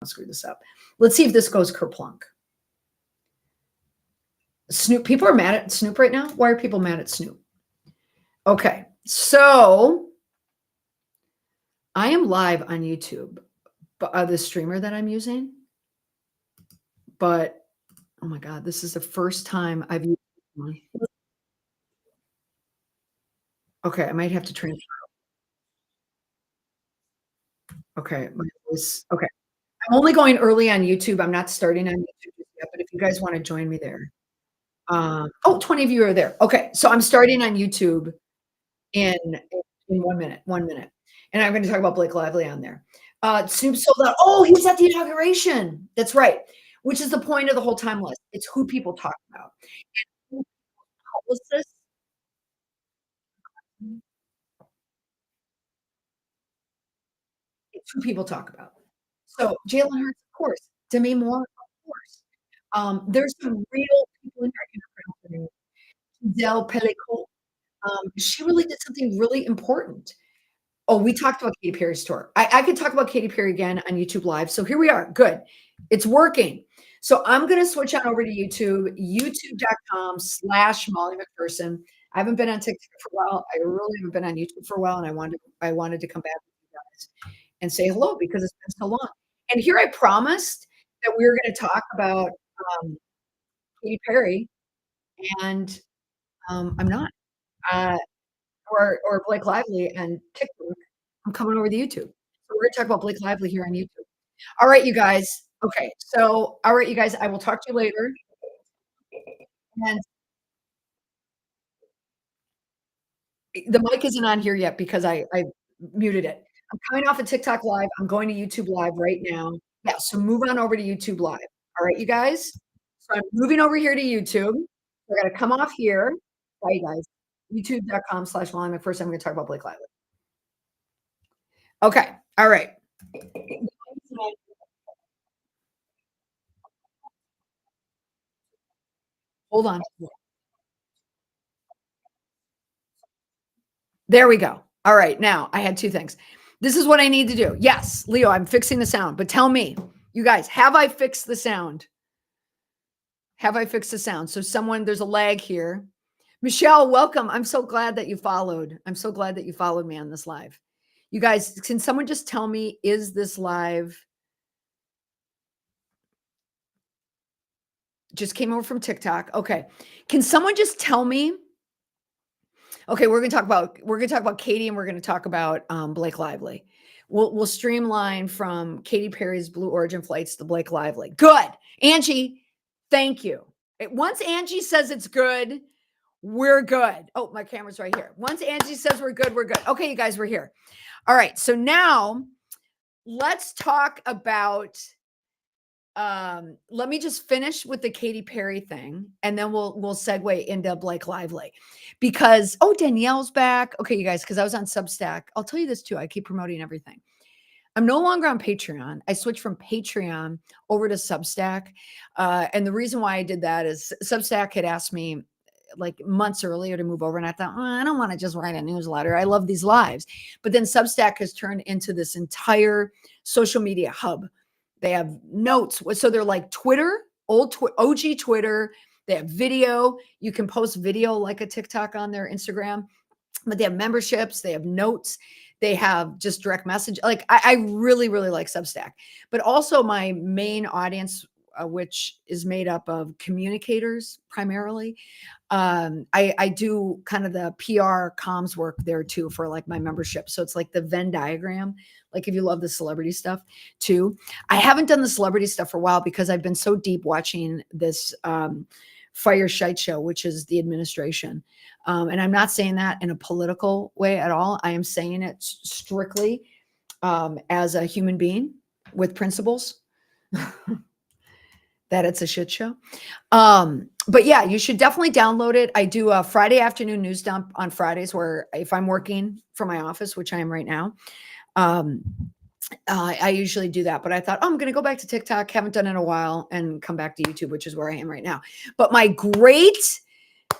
screw this up. Let's see if this goes kerplunk. Snoop. People are mad at Snoop right now. Why are people mad at Snoop? Okay, so I am live on YouTube, but the streamer that I'm using. But oh my God, this is the first time I've used one. Okay, I might have to transfer. Okay, my voice. Okay. I'm only going early on YouTube. I'm not starting on YouTube yet, but if you guys want to join me there. Oh, 20 of you are there. Okay, so I'm starting on YouTube in 1 minute, 1 minute. And I'm going to talk about Blake Lively on there. Snoop sold out. Oh, he was at the inauguration. That's right. Which is the point of the whole time list. It's who people talk about. And what was this? It's who people talk about. So Jalen Hurts, of course. Demi Moore, of course. There's some real people in here. I can pronounce Del Pellico. She really did something really important. Oh, we talked about Katy Perry's tour. I could talk about Katy Perry again on YouTube Live. So here we are. Good. It's working. So I'm going to switch on over to YouTube, youtube.com/Molly McPherson. I haven't been on TikTok for a while. I really haven't been on YouTube for a while, and I wanted to come back with you guys and say hello because it's been so long. And here I promised that we were going to talk about um, Katy Perry, and I'm not. Uh, or Blake Lively and TikTok. I'm coming over to YouTube. So we're gonna talk about Blake Lively here on YouTube. All right, you guys. Okay, so all right, you guys, I will talk to you later. And the mic isn't on here yet because I muted it. I'm coming off of TikTok Live. I'm going to YouTube Live right now. Yeah, so move on over to YouTube Live. All right, you guys. So I'm moving over here to YouTube. We're gonna come off here. Bye, you guys. YouTube.com/Molly McPherson. I'm gonna talk about Blake Lively. Okay. All right. Hold on. There we go. All right. Now I had two things. This is what I need to do. Yes, Leo, I'm fixing the sound, but tell me, you guys, have I fixed the sound? Have I fixed the sound? So there's a lag here. Michelle, welcome. I'm so glad that you followed. I'm so glad that you followed me on this live. You guys, can someone just tell me, is this live? Just came over from TikTok. Okay. Can someone just tell me? Okay, we're gonna talk about Katy, and we're gonna talk about Blake Lively. We'll streamline from Katy Perry's Blue Origin flights to Blake Lively. Good, Angie. Thank you. Once Angie says it's good, we're good. Oh, my camera's right here. Once Angie says we're good, we're good. Okay, you guys, we're here. All right. So now let's talk about. Let me just finish with the Katy Perry thing, and then we'll segue into Blake Lively, because Danielle's back. Okay, you guys, because I was on Substack. I'll tell you this too. I keep promoting everything. I'm no longer on Patreon. I switched from Patreon over to Substack, and the reason why I did that is Substack had asked me like months earlier to move over, and I thought, I don't want to just write a newsletter. I love these lives, but then Substack has turned into this entire social media hub. They have notes. So they're like Twitter, OG Twitter. They have video. You can post video like a TikTok on their Instagram, but they have memberships. They have notes. They have just direct message. Like I really, really like Substack, but also my main audience, which is made up of communicators primarily. I do kind of the PR comms work there too for like my membership. So it's like the Venn diagram. Like if you love the celebrity stuff too. I haven't done the celebrity stuff for a while because I've been so deep watching this fire shite show, which is the administration. And I'm not saying that in a political way at all. I am saying it strictly as a human being with principles. That it's a shit show. But yeah, you should definitely download it. I do a Friday afternoon news dump on Fridays where if I'm working from my office, which I am right now, I usually do that. But I thought, I'm going to go back to TikTok. Haven't done it in a while and come back to YouTube, which is where I am right now. But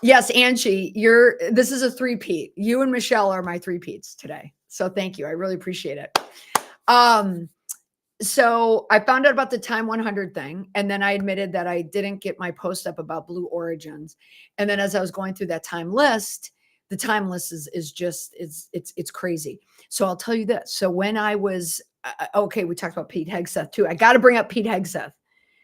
yes, Angie, this is a three-peat. You and Michelle are my three-peats today. So thank you. I really appreciate it. so I found out about the Time 100 thing, and then I admitted that I didn't get my post up about Blue Origins. And then as I was going through that time list, the time list is just it's crazy. So I'll tell you this. So when I was okay, we talked about Pete Hegseth too. I got to bring up Pete Hegseth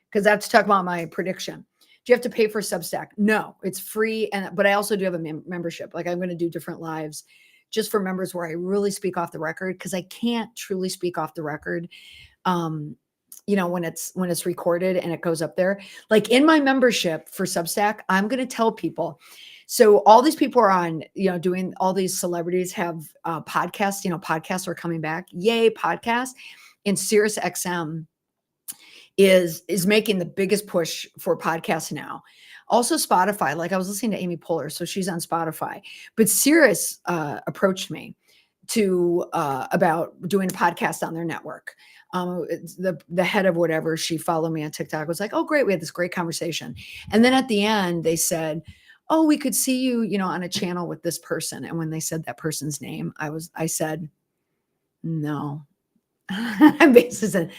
because I have to talk about my prediction. Do you have to pay for Substack? No, it's free, but I also do have a membership. Like I'm going to do different lives just for members where I really speak off the record because I can't truly speak off the record when it's recorded and it goes up there. Like in my membership for Substack, I'm going to tell people. So all these people are on, doing all these celebrities have podcasts, podcasts are coming back. Yay, podcast. And Sirius XM is making the biggest push for podcasts now. Also Spotify, like I was listening to Amy Poehler, so she's on Spotify, but Sirius approached me to about doing a podcast on their network. The head of whatever, she followed me on TikTok, was like, oh, great. We had this great conversation. And then at the end, they said, oh, we could see you, on a channel with this person. And when they said that person's name, I said, no. I basically said,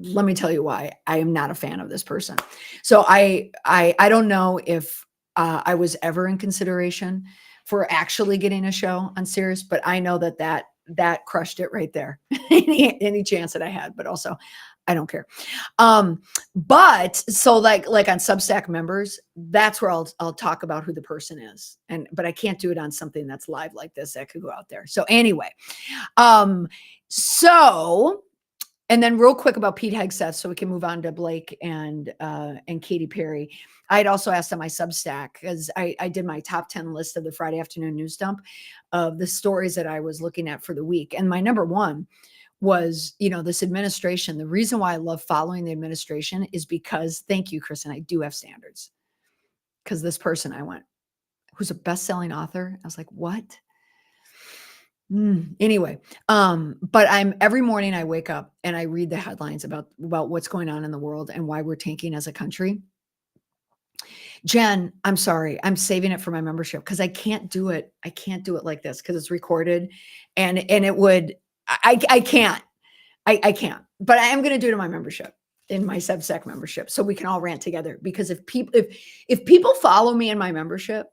let me tell you why I am not a fan of this person. So I don't know if I was ever in consideration for actually getting a show on Sirius, but I know that crushed it right there. any chance that I had, but also I don't care. But so like on Substack members, that's where I'll talk about who the person is. But I can't do it on something that's live like this that could go out there. So anyway, and then real quick about Pete Hegseth, so we can move on to Blake and Katy Perry. I had also asked on my Substack because I did my top 10 list of the Friday afternoon news dump of the stories that I was looking at for the week. And my number one was, this administration. The reason why I love following the administration is because, thank you, Kristen, I do have standards. Because this person who's a best-selling author, I was like, what? Anyway, but every morning I wake up and I read the headlines about what's going on in the world and why we're tanking as a country. Jen, I'm sorry. I'm saving it for my membership because I can't do it. I can't do it like this because it's recorded and it would, I can't, I can't, but I am going to do it in my membership, in my Substack membership. So we can all rant together because if people follow me in my membership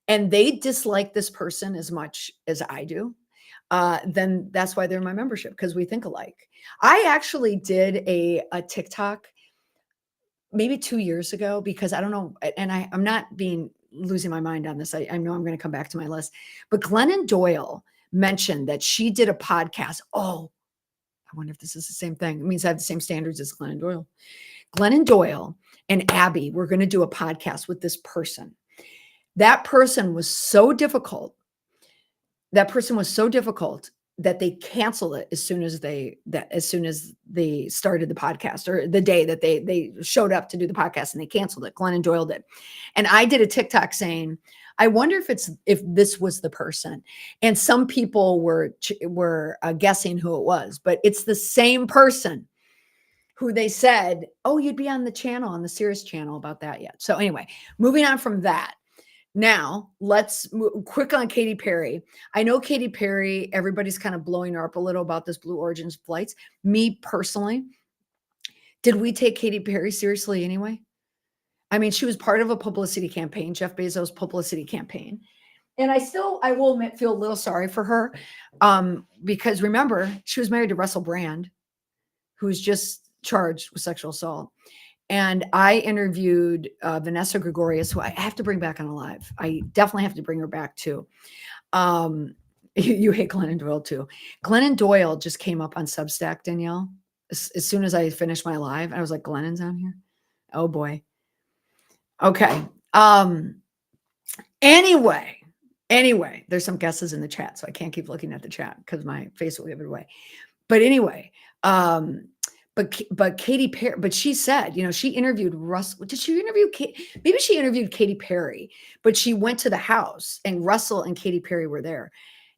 and they dislike this person as much as I do, then that's why they're in my membership, because we think alike. I actually did a TikTok maybe 2 years ago because I don't know, and I'm not losing my mind on this. I know I'm going to come back to my list, but Glennon Doyle mentioned that she did a podcast. Oh, I wonder if this is the same thing. It means I have the same standards as Glennon Doyle. Glennon Doyle and Abby were going to do a podcast with this person. That person was so difficult. That they canceled it as soon as they started the podcast, or the day that they showed up to do the podcast, and they canceled it. Glennon Doyle did. And I did a TikTok saying, I wonder if this was the person. And some people were guessing who it was, but it's the same person who they said, oh, you'd be on the channel, on the Sirius channel about that yet. So anyway, moving on from that. Now, let's move quick on Katy Perry. I know Katy Perry, everybody's kind of blowing her up a little about this Blue Origins flights. Me personally, did we take Katy Perry seriously anyway? I mean, she was part of a publicity campaign, Jeff Bezos' publicity campaign. And I will admit, feel a little sorry for her because remember, she was married to Russell Brand, who's just charged with sexual assault. And I interviewed Vanessa Gregorius, who I have to bring back on Alive. I definitely have to bring her back too. You hate Glennon Doyle too. Glennon Doyle just came up on Substack, Danielle. As soon as I finished my live, I was like, Glennon's on here? Oh boy. Okay. Anyway, there's some guesses in the chat, so I can't keep looking at the chat because my face will give it away. But anyway, But Katy Perry, but she said, she interviewed Russell. Did she interview maybe she interviewed Katy Perry, but she went to the house and Russell and Katy Perry were there.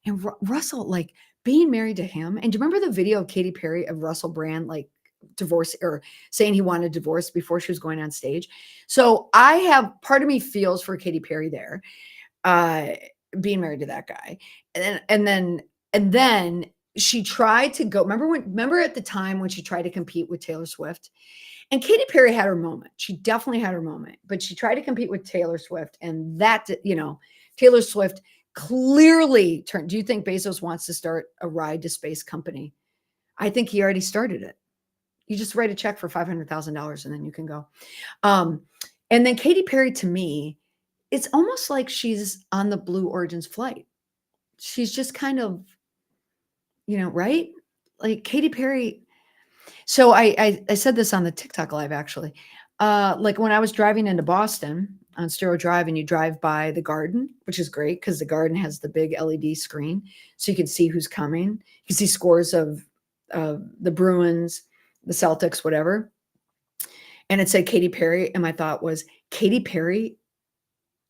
And Russell, like being married to him. And do you remember the video of Katy Perry of Russell Brand, like divorce or saying he wanted divorce before she was going on stage? So part of me feels for Katy Perry there, being married to that guy. And then she tried to go. Remember at the time when she tried to compete with Taylor Swift? And Katy Perry had her moment. She definitely had her moment, but she tried to compete with Taylor Swift. And that, Taylor Swift clearly turned. Do you think Bezos wants to start a ride to space company? I think he already started it. You just write a check for $500,000 and then you can go. And then Katy Perry, to me, it's almost like she's on the Blue Origins flight. She's just kind of, right? Like Katy Perry. So I said this on the TikTok live, actually. Like when I was driving into Boston on Stero Drive, and you drive by the Garden, which is great because the Garden has the big LED screen, so you can see who's coming. You can see scores of the Bruins, the Celtics, whatever. And it said Katy Perry, and my thought was, Katy Perry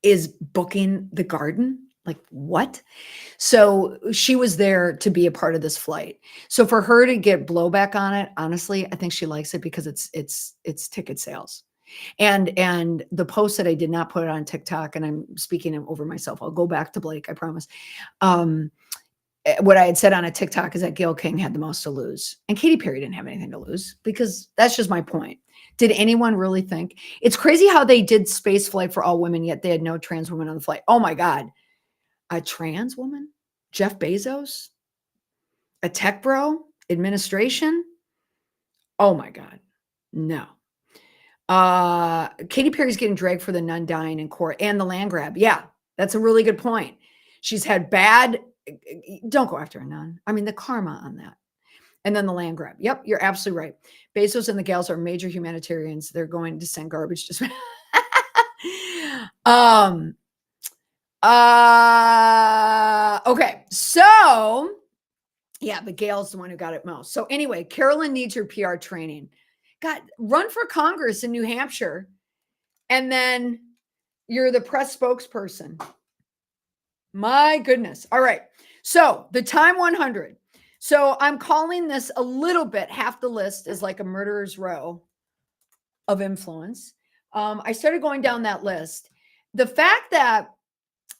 is booking the Garden? Like, what? So she was there to be a part of this flight. So for her to get blowback on it, honestly, I think she likes it because it's ticket sales. And the post that I did not put it on TikTok, and I'm speaking over myself. I'll go back to Blake, I promise. What I had said on a TikTok is that Gayle King had the most to lose, and Katy Perry didn't have anything to lose, because that's just my point. Did anyone really think? It's crazy how they did space flight for all women, yet they had no trans women on the flight. Oh my God. A trans woman? Jeff Bezos? A tech bro? Administration? Oh my God. No. Katy Perry's getting dragged for the nun dying in court and the land grab. Yeah, that's a really good point. She's had don't go after a nun. I mean, the karma on that. And then the land grab. Yep, you're absolutely right. Bezos and the gals are major humanitarians. They're going to send garbage to okay. So yeah, but Gail's the one who got it most. So anyway, Carolyn needs her PR training. God, run for Congress in New Hampshire, and then you're the press spokesperson. My goodness. All right. So the Time 100. So I'm calling this a little bit, half the list is like a murderer's row of influence. I started going down that list. The fact that,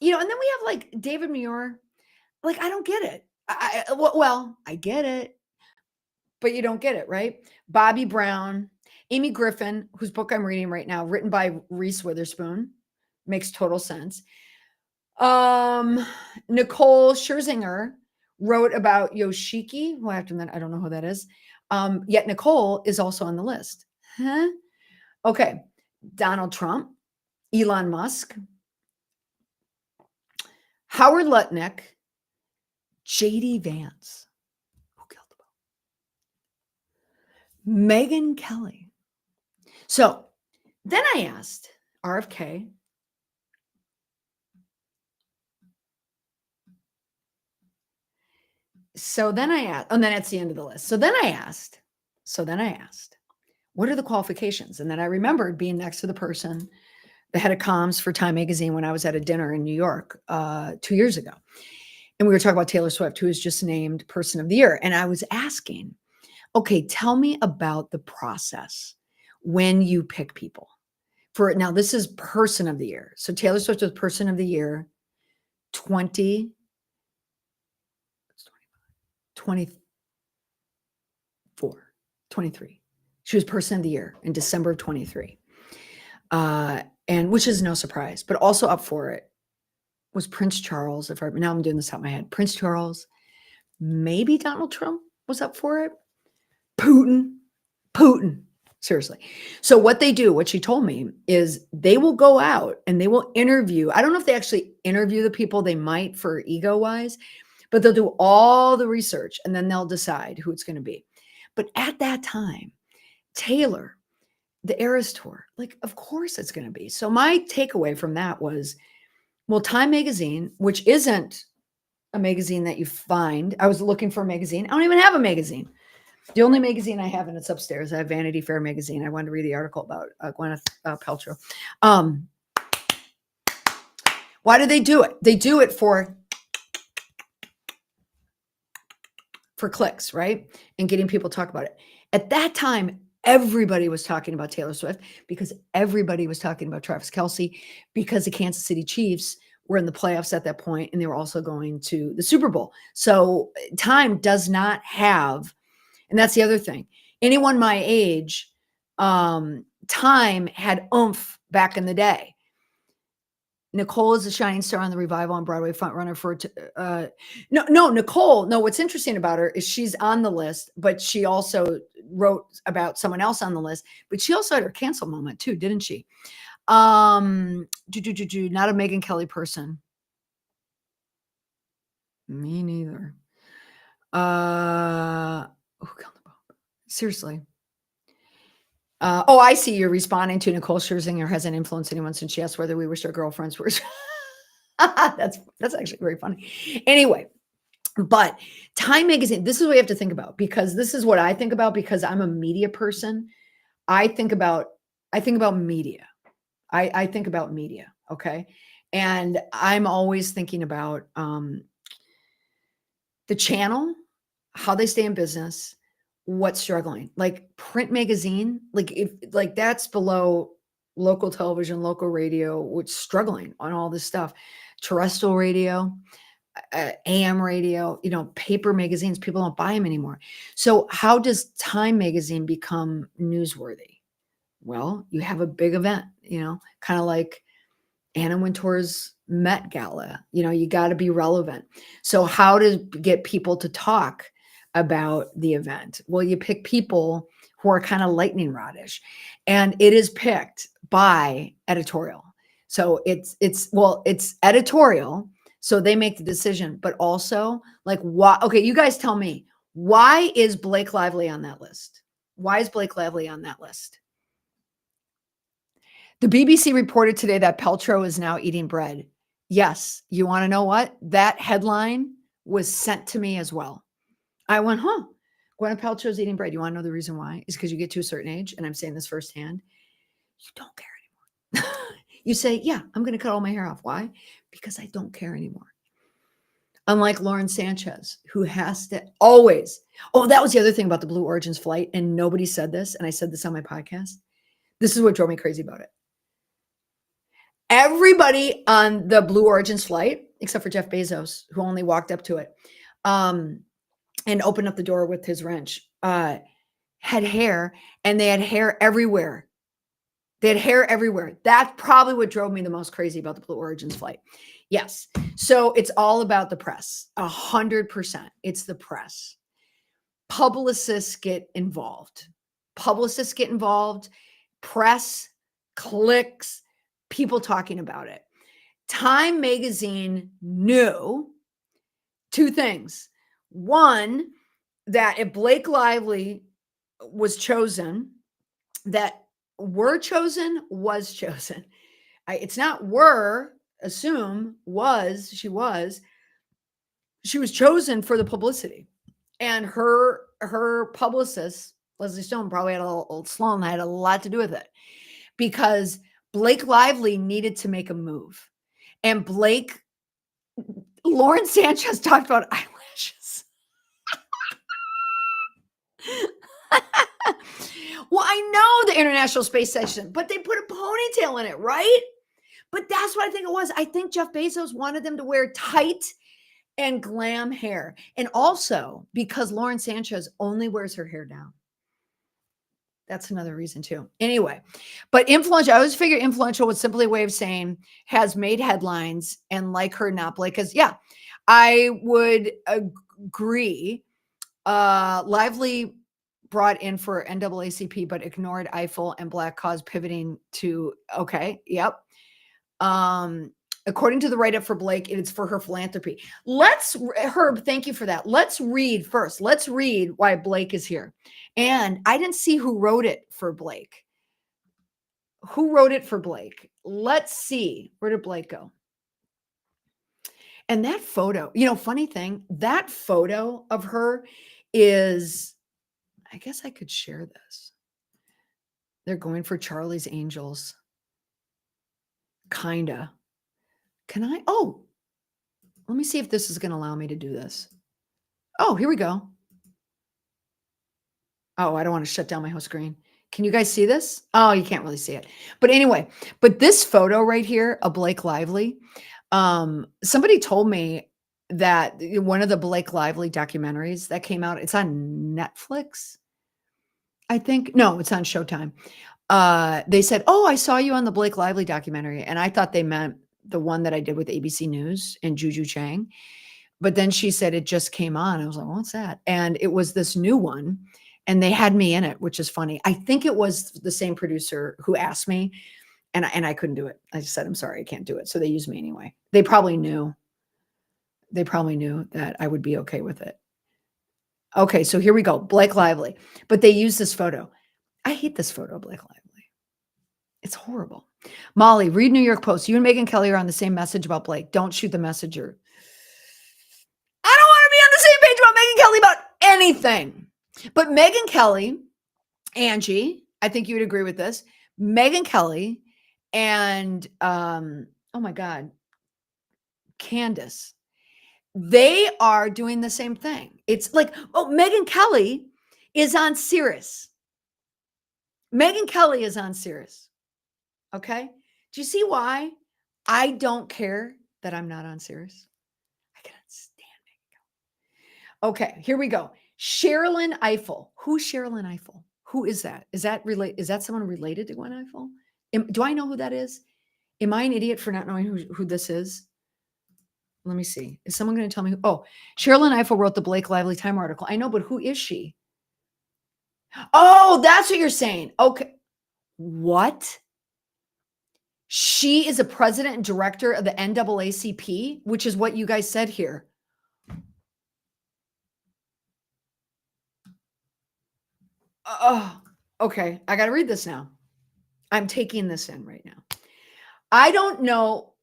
and then we have like David Muir. Like, I don't get it. I get it, but you don't get it, right? Bobby Brown, Amy Griffin, whose book I'm reading right now, written by Reese Witherspoon, makes total sense. Nicole Scherzinger wrote about Yoshiki, who I have to admit, I don't know who that is. Yet Nicole is also on the list. Huh? Okay. Donald Trump, Elon Musk, Howard Lutnick, J.D. Vance, who killed him, Megyn Kelly. So then I asked RFK, so then I asked, and then that's the end of the list. So then I asked, what are the qualifications? And then I remembered being next to the person, the head of comms for Time Magazine, when I was at a dinner in New York 2 years ago. And we were talking about Taylor Swift, who was just named Person of the Year. And I was asking, okay, tell me about the process when you pick people. Now, this is Person of the Year. So Taylor Swift was Person of the Year 23. She was Person of the Year in December of 23. And which is no surprise, but also up for it was Prince Charles. Now I'm doing this out of my head. Prince Charles, maybe Donald Trump was up for it. Putin. Seriously. So what they do, what she told me, is they will go out and they will interview. I don't know if they actually interview the people. They might for ego wise, but they'll do all the research and then they'll decide who it's going to be. But at that time, Taylor, the Eras Tour, like, of course it's going to be. So my takeaway from that was, well, Time Magazine, which isn't a magazine that you find. I was looking for a magazine. I don't even have a magazine. The only magazine I have, and it's upstairs, I have Vanity Fair magazine. I wanted to read the article about Gwyneth Paltrow. Why do they do it? They do it for clicks, right? And getting people to talk about it. At that time, everybody was talking about Taylor Swift because everybody was talking about Travis Kelce, because the Kansas City Chiefs were in the playoffs at that point, and they were also going to the Super Bowl. So Time does not have, and that's the other thing. Anyone my age, Time had oomph back in the day. Nicole is a shining star on the revival on Broadway, front runner for Nicole. No, what's interesting about her is she's on the list, but she also wrote about someone else on the list. But she also had her cancel moment too, didn't she? Not a Megyn Kelly person. Me neither. Seriously. I see you're responding to Nicole Scherzinger hasn't influenced anyone since she asked whether we were still girlfriends. That's actually very funny. Anyway, but Time Magazine, this is what you have to think about, because this is what I think about, because I'm a media person. I think about media. I think about media. Okay. And I'm always thinking about the channel, how they stay in business, what's struggling. Like print magazine, like that's below local television, local radio, which is struggling on all this stuff. Terrestrial radio, AM radio, paper magazines, people don't buy them anymore. So how does Time Magazine become newsworthy? Well, you have a big event, kind of like Anna Wintour's Met Gala. You got to be relevant. So how to get people to talk about the event? Well, you pick people who are kind of lightning rodish, and it is picked by editorial. So it's editorial. So they make the decision, but also like, why? Okay, you guys tell me, why is Blake Lively on that list? Why is Blake Lively on that list? The BBC reported today that Paltrow is now eating bread. Yes. You want to know what? That headline was sent to me as well. I went, Gwyneth Paltrow's eating bread. You want to know the reason why? Is because you get to a certain age, and I'm saying this firsthand, you don't care anymore. You say, yeah, I'm going to cut all my hair off. Why? Because I don't care anymore. Unlike Lauren Sanchez, who has to always, that was the other thing about the Blue Origins flight, and nobody said this, and I said this on my podcast. This is what drove me crazy about it. Everybody on the Blue Origins flight, except for Jeff Bezos, who only walked up to it and opened up the door with his wrench, had hair, and they had hair everywhere. They had hair everywhere. That's probably what drove me the most crazy about the Blue Origins flight. Yes. So it's all about the press. 100%. It's the press. Publicists get involved. Press, clicks, people talking about it. Time Magazine knew two things. One, that if Blake Lively was chosen, was chosen. It's not were, assume, was, she was chosen for the publicity. And her publicist, Leslie Stone, probably had a lot to do with it, because Blake Lively needed to make a move. And Lauren Sanchez talked about eyelashes. Well, I know the International Space Station, but they put a ponytail in it, right? But that's what I think it was. I think Jeff Bezos wanted them to wear tight and glam hair. And also because Lauren Sanchez only wears her hair down. That's another reason too. Anyway, but influential, I always figured influential was simply a way of saying has made headlines, and like her, not Blake. Because yeah, I would agree. Lively brought in for NAACP, but ignored Eiffel and Black Cause, pivoting to, okay, yep. According to the write-up for Blake, it is for her philanthropy. Herb, thank you for that. Let's read first. Let's read why Blake is here. And I didn't see who wrote it for Blake. Let's see. Where did Blake go? And that photo, funny thing, that photo of her is, I guess I could share this. They're going for Charlie's Angels. Kinda. Can I? Let me see if this is going to allow me to do this. Here we go. I don't want to shut down my whole screen. Can you guys see this? You can't really see it. But anyway, this photo right here of Blake Lively, Somebody told me that one of the Blake Lively documentaries that came out, it's on Netflix, I think. No, it's on Showtime. They said, "Oh, I saw you on the Blake Lively documentary." And I thought they meant the one that I did with ABC News and Juju Chang. But then she said it just came on. I was like, "What's that?" And it was this new one, and they had me in it, which is funny. I think it was the same producer who asked me, and I couldn't do it. I just said, "I'm sorry, I can't do it." So they used me anyway. They probably knew that I would be okay with it. Okay, so here we go. Blake Lively. But they use this photo. I hate this photo of Blake Lively. It's horrible. Molly, read New York Post. You and Megyn Kelly are on the same message about Blake. Don't shoot the messenger. I don't want to be on the same page about Megyn Kelly about anything. But Megyn Kelly, Angie, I think you would agree with this. Megyn Kelly and oh my God, Candace, they are doing the same thing. It's like, oh, Megyn Kelly is on Sirius. Megyn Kelly is on Sirius. Okay. Do you see why I don't care that I'm not on Sirius? I cannot stand Megyn Kelly. Okay, here we go. Sherilyn Eiffel. Who's Sherilyn Eiffel? Who is that? Is that someone related to Gwen Eiffel? Do I know who that is? Am I an idiot for not knowing who this is? Let me see. Is someone going to tell me? Oh, Sherilyn Eiffel wrote the Blake Lively Time article. I know, but who is she? Oh, that's what you're saying. Okay. What? She is a president and director of the NAACP, which is what you guys said here. Oh, okay. I got to read this now. I'm taking this in right now. I don't know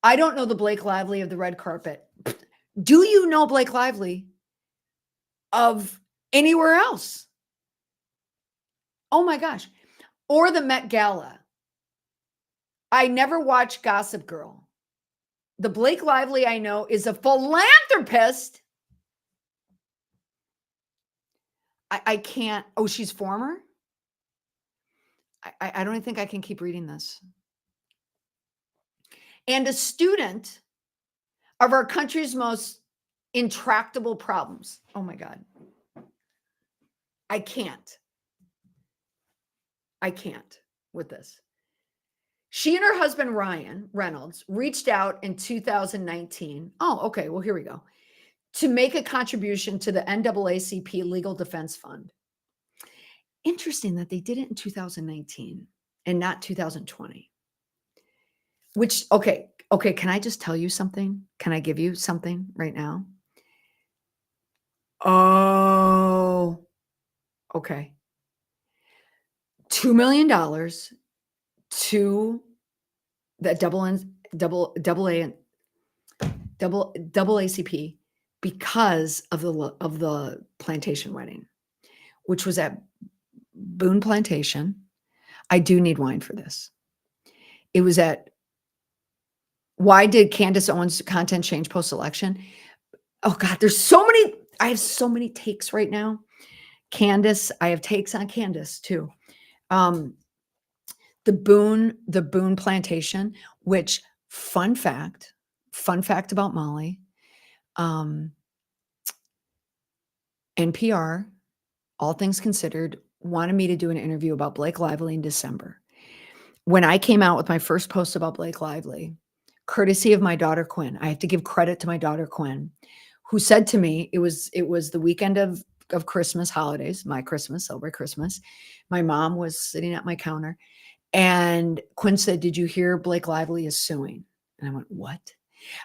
the Blake Lively of the red carpet. Do you know Blake Lively of anywhere else? Oh my gosh. Or the Met Gala. I never watched Gossip Girl. The Blake Lively I know is a philanthropist. I can't. Oh, she's former? I don't think I can keep reading this. And a student of our country's most intractable problems. Oh my God. I can't with this. She and her husband, Ryan Reynolds, reached out in 2019. Oh, okay. Well, here we go. To make a contribution to the NAACP Legal Defense Fund. Interesting that they did it in 2019 and not 2020. Which, okay. Can I just tell you something? Can I give you something right now? Oh, okay. $2 million to the AACP because of the plantation wedding, which was at Boone Plantation. I do need wine for this. It was at, why did Candace Owens' content change post-election? Oh God, I have so many takes right now. Candace, I have takes on Candace too. The Boone Plantation, which fun fact about Molly, NPR, all things considered, wanted me to do an interview about Blake Lively in December. When I came out with my first post about Blake Lively, courtesy of my daughter Quinn, I have to give credit to my daughter Quinn, who said to me, it was the weekend of Christmas holidays, my Christmas, celebrate Christmas. My mom was sitting at my counter, and Quinn said, "Did you hear Blake Lively is suing?" And I went, "What?"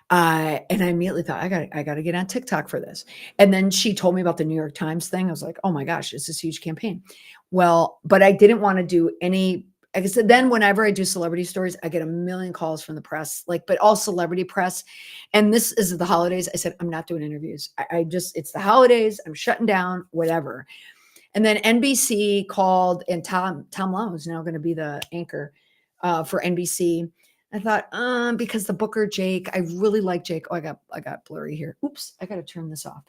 And I immediately thought, I got to get on TikTok for this. And then she told me about the New York Times thing. I was like, oh my gosh, it's this huge campaign. Well, but I didn't want to do any, like I said, then whenever I do celebrity stories, I get a million calls from the press, but all celebrity press. And this is the holidays. I said, I'm not doing interviews. It's the holidays. I'm shutting down, whatever. And then NBC called, and Tom Long is now going to be the anchor for NBC. I thought, because the Booker Jake, I really like Jake. Oh, I got blurry here. Oops, I got to turn this off.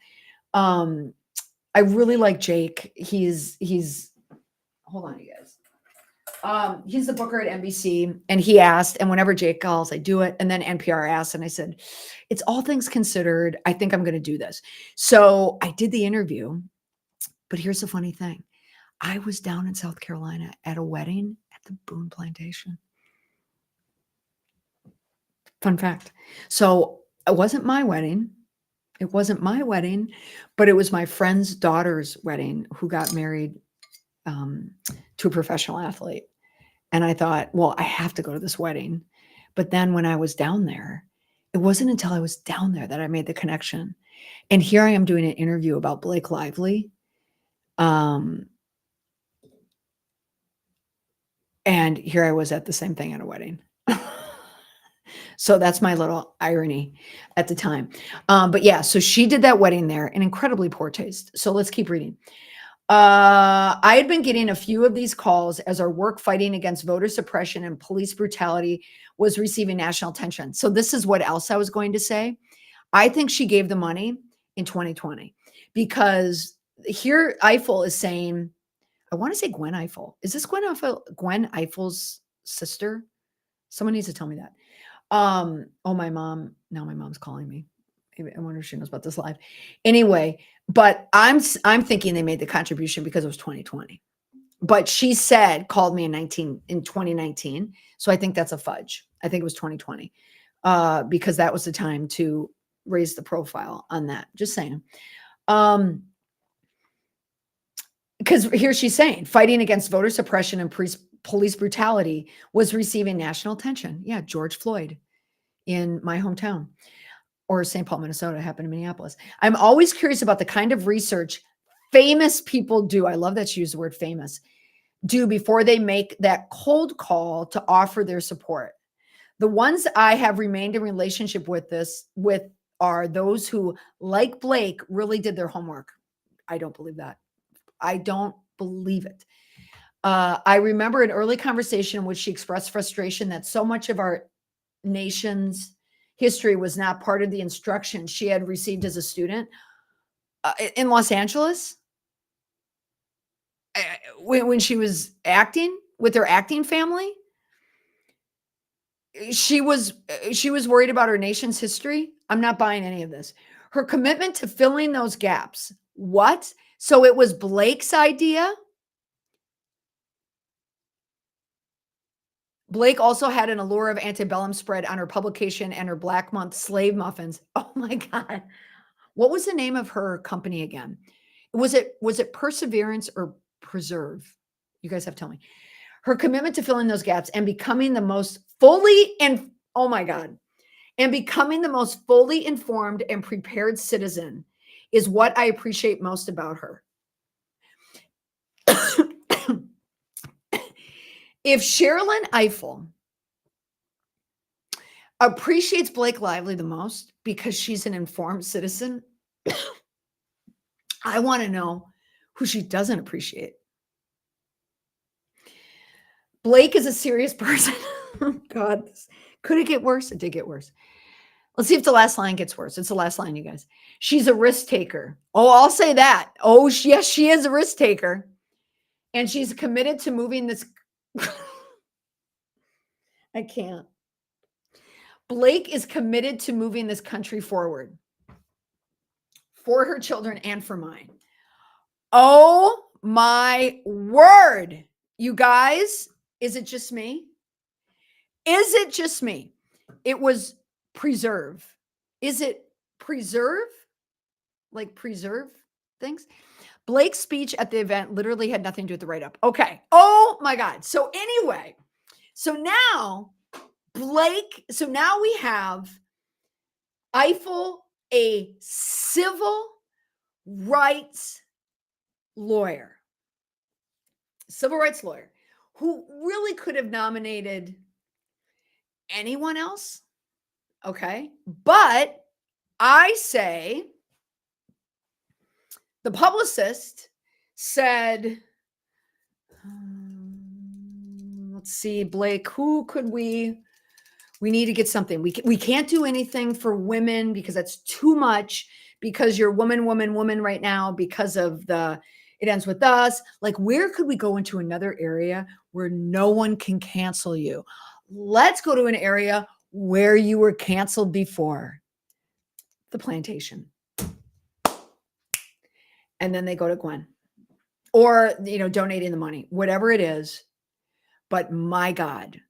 I really like Jake. He's hold on, you guys. He's the booker at NBC, and he asked, and whenever Jake calls, I do it. And then NPR asked, and I said, it's all things considered. I think I'm going to do this. So I did the interview, but here's the funny thing. I was down in South Carolina at a wedding at the Boone Plantation. Fun fact. So it wasn't my wedding. It wasn't my wedding, but it was my friend's daughter's wedding who got married to a professional athlete. And I thought, well, I have to go to this wedding. But then when I was down there, it wasn't until I was down there that I made the connection. And here I am doing an interview about Blake Lively. And here I was at the same thing at a wedding. So that's my little irony at the time. But yeah, so she did that wedding there in incredibly poor taste. So let's keep reading. I had been getting a few of these calls as our work fighting against voter suppression and police brutality was receiving national attention. So this is what else I was going to say. I think she gave the money in 2020 because here Eiffel is saying, I want to say Gwen Eiffel. Is this Gwen Eiffel's sister? Someone needs to tell me that. Oh, my mom. Now my mom's calling me. I wonder if she knows about this live. Anyway, but I'm thinking they made the contribution because it was 2020. But she called me in 2019. So I think that's a fudge. I think it was 2020 because that was the time to raise the profile on that. Just saying. Because here she's saying fighting against voter suppression and police brutality was receiving national attention. Yeah, George Floyd in my hometown, or St. Paul, Minnesota, happened in Minneapolis. I'm always curious about the kind of research famous people do. I love that you use the word famous. Do before they make that cold call to offer their support. The ones I have remained in relationship with are those who, like Blake, really did their homework. I don't believe that. I don't believe it. I remember an early conversation in which she expressed frustration that so much of our nation's history was not part of the instruction she had received as a student in Los Angeles when she was acting with her acting family. She was worried about her nation's history. I'm not buying any of this. Her commitment to filling those gaps. What? So it was Blake's idea. Blake also had an allure of antebellum spread on her publication and her Black Month slave muffins. Oh my God. What was the name of her company again? Was it Perseverance or Preserve? You guys have to tell me. Her commitment to filling those gaps and becoming the most fully and oh my God. And becoming the most fully informed and prepared citizen is what I appreciate most about her. If Sherilyn Eiffel appreciates Blake Lively the most because she's an informed citizen, I want to know who she doesn't appreciate. Blake is a serious person. God, could it get worse? It did get worse. Let's see if the last line gets worse. It's the last line, you guys. She's a risk taker. Oh, I'll say that. Oh, yes, she is a risk taker. And she's committed to moving this. I can't. Blake is committed to moving this country forward for her children and for mine. Oh my word. You guys, is it just me? Is it just me? It was preserve. Is it preserve? Like preserve things? Blake's speech at the event literally had nothing to do with the write-up. Okay. Oh my God. So anyway, so now we have Eiffel, a civil rights lawyer, who really could have nominated anyone else. Okay. But I say the publicist said, let's see, Blake, who could we need to get something. We can't do anything for women because that's too much, because you're woman right now because of it ends with us. Like, where could we go into another area where no one can cancel you. Let's go to an area where you were canceled before. The plantation. And then they go to Gwen. Or, donating the money, whatever it is. But my God.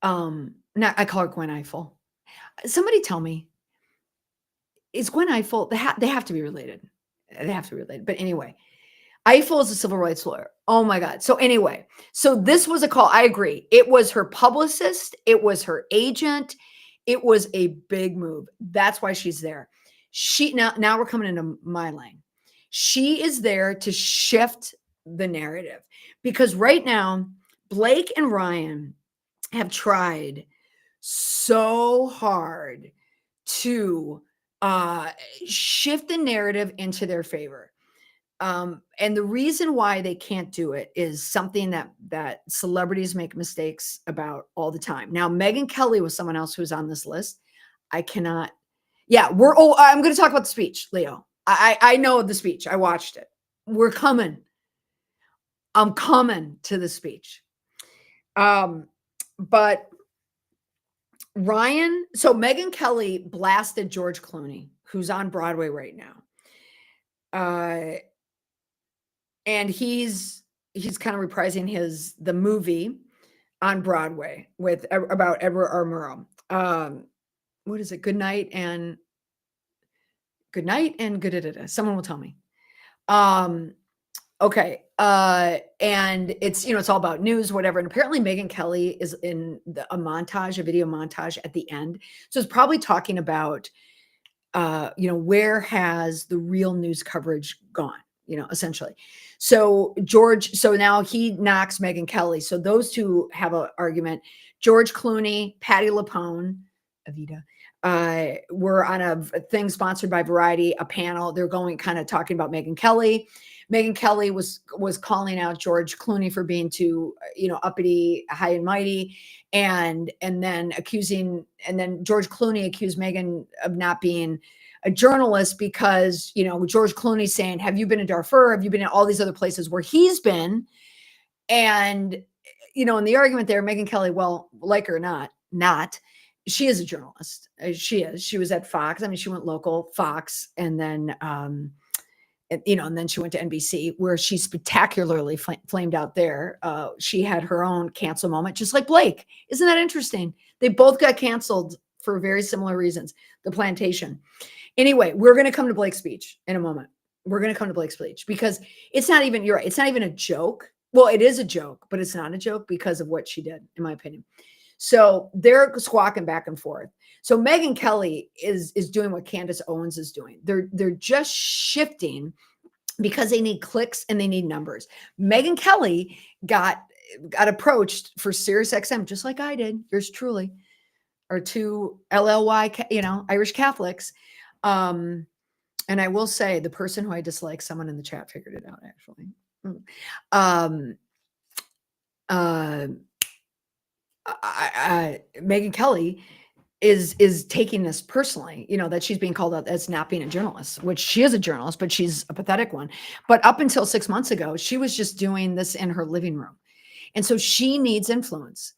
I call her Gwen Eiffel. Somebody tell me, is Gwen Eiffel, they have to be related. They have to be related. But anyway, Eiffel is a civil rights lawyer. Oh my God. So anyway, this was a call. I agree. It was her publicist. It was her agent. It was a big move. That's why she's there. Now we're coming into my lane. She is there to shift the narrative because right now, Blake and Ryan have tried so hard to shift the narrative into their favor. And the reason why they can't do it is something that celebrities make mistakes about all the time. Now, Megyn Kelly was someone else who was on this list. I cannot. Yeah, I'm going to talk about the speech, Leo. I know the speech. I watched it. We're coming. I'm coming to the speech. But Ryan, so Megyn Kelly blasted George Clooney, who's on Broadway right now. And he's kind of reprising the movie on Broadway about Edward R. Murrow. What is it? Good night and good. Someone will tell me. Okay. And it's all about news, whatever. And apparently Megyn Kelly is in a video montage at the end. So it's probably talking about, where has the real news coverage gone, essentially. So now he knocks Megyn Kelly. So those two have an argument. George Clooney, Patti LuPone, Evita, were on a thing sponsored by Variety, a panel. They're talking about Megyn Kelly. Megyn Kelly was calling out George Clooney for being too, uppity, high and mighty, and then George Clooney accused Megyn of not being a journalist because, George Clooney saying, have you been in Darfur? Have you been in all these other places where he's been? And, in the argument there, Megyn Kelly, well, like her or not, she is a journalist. She was at Fox. I mean, she went local, Fox, and then, and then she went to NBC where she spectacularly flamed out there. She had her own cancel moment, just like Blake. Isn't that interesting? They both got canceled for very similar reasons. The plantation. Anyway, we're going to come to Blake's speech in a moment. We're going to come to Blake's speech because you're right. It's not even a joke. Well, it is a joke, but it's not a joke because of what she did, in my opinion. So they're squawking back and forth. So Megyn Kelly is doing what Candace Owens is doing. They're just shifting because they need clicks and they need numbers. Megyn Kelly got approached for SiriusXM, just like I did, yours truly, or two LLY, Irish Catholics. And I will say the person who I dislike, someone in the chat figured it out actually. Megyn Kelly is taking this personally, that she's being called out as not being a journalist, which she is a journalist, but she's a pathetic one. But up until 6 months ago, she was just doing this in her living room. And so she needs influence,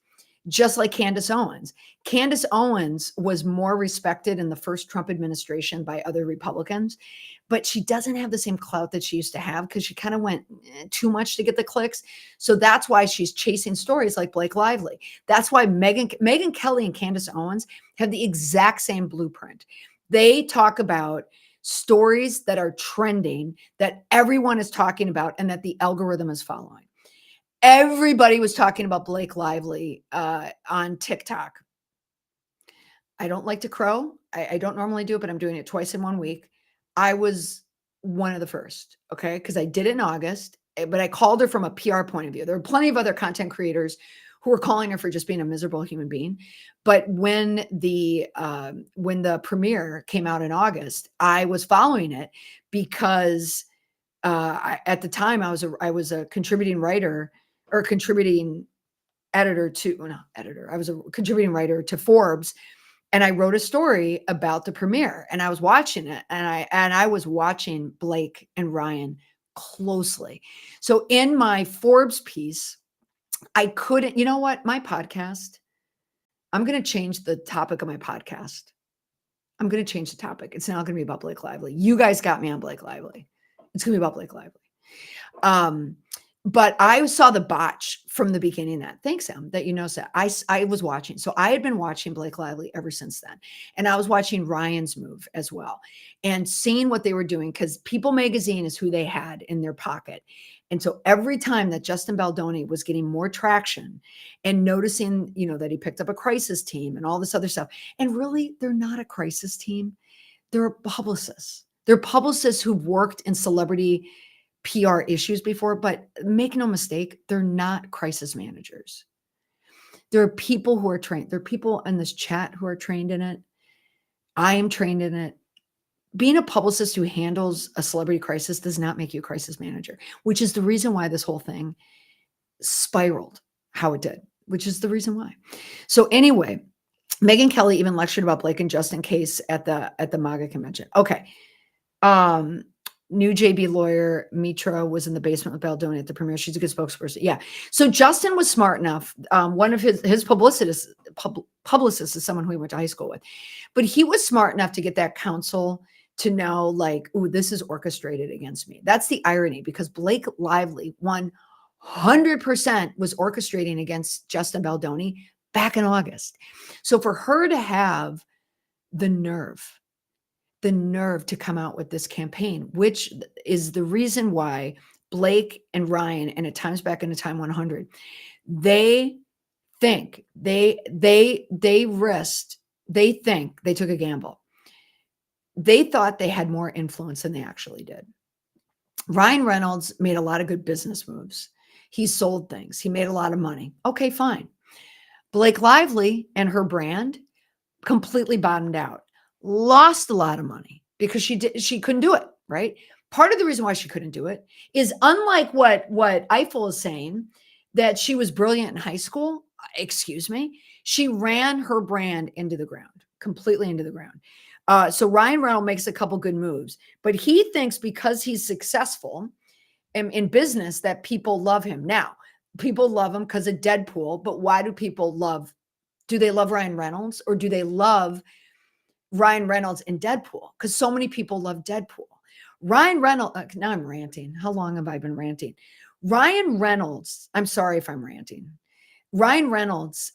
just like Candace Owens. Candace Owens was more respected in the first Trump administration by other Republicans, but she doesn't have the same clout that she used to have because she kind of went too much to get the clicks. So that's why she's chasing stories like Blake Lively. That's why Megyn Kelly and Candace Owens have the exact same blueprint. They talk about stories that are trending, that everyone is talking about, and that the algorithm is following. Everybody was talking about Blake Lively on TikTok. I don't like to crow. I don't normally do it, but I'm doing it twice in 1 week. I was one of the first, okay? Because I did it in August, but I called her from a PR point of view. There are plenty of other content creators who were calling her for just being a miserable human being. But when the premiere came out in August, I was following it because at the time I was a contributing writer or contributing editor I was a contributing writer to Forbes. And I wrote a story about the premiere and I was watching it and I was watching Blake and Ryan closely. So in my Forbes piece, I couldn't, you know what? My podcast, I'm going to change the topic of my podcast. I'm going to change the topic. It's not going to be about Blake Lively. You guys got me on Blake Lively. It's going to be about Blake Lively. But I saw the botch from the beginning. That thanks, Sam, that you know that I was watching. So I had been watching Blake Lively ever since then, and I was watching Ryan's move as well, and seeing what they were doing because People Magazine is who they had in their pocket, and so every time that Justin Baldoni was getting more traction, and noticing that he picked up a crisis team and all this other stuff, and really they're not a crisis team, they're publicists. They're publicists who've worked in celebrity PR issues before, but make no mistake, they're not crisis managers. There are people who are trained. There are people in this chat who are trained in it. I am trained in it. Being a publicist who handles a celebrity crisis does not make you a crisis manager, which is the reason why this whole thing spiraled how it did, which is the reason why. So anyway, Megyn Kelly even lectured about Blake and Justin case at the MAGA convention. Okay. New JB lawyer Mitra was in the basement with Baldoni at the premiere. She's a good spokesperson. Yeah. So Justin was smart enough. One of his publicist is someone who he went to high school with, but he was smart enough to get that counsel to know, like, ooh, this is orchestrated against me. That's the irony, because Blake Lively 100% was orchestrating against Justin Baldoni back in August. So for her to have the nerve to come out with this campaign, which is the reason why Blake and Ryan, and at times back in the TIME100, they think they took a gamble. They thought they had more influence than they actually did. Ryan Reynolds made a lot of good business moves. He sold things. He made a lot of money. Okay, fine. Blake Lively and her brand completely bottomed out. Lost a lot of money because she couldn't do it, right? Part of the reason why she couldn't do it is, unlike what Eiffel is saying, that she was brilliant in high school. Excuse me. She ran her brand into the ground, completely into the ground. So Ryan Reynolds makes a couple good moves, but he thinks because he's successful in business that people love him. Now, people love him because of Deadpool, but why do people do they love Ryan Reynolds, or do they love Ryan Reynolds in Deadpool? Because so many people love Deadpool. Ryan Reynolds, now I'm ranting. How long have I been ranting? Ryan Reynolds, I'm sorry if I'm ranting. Ryan Reynolds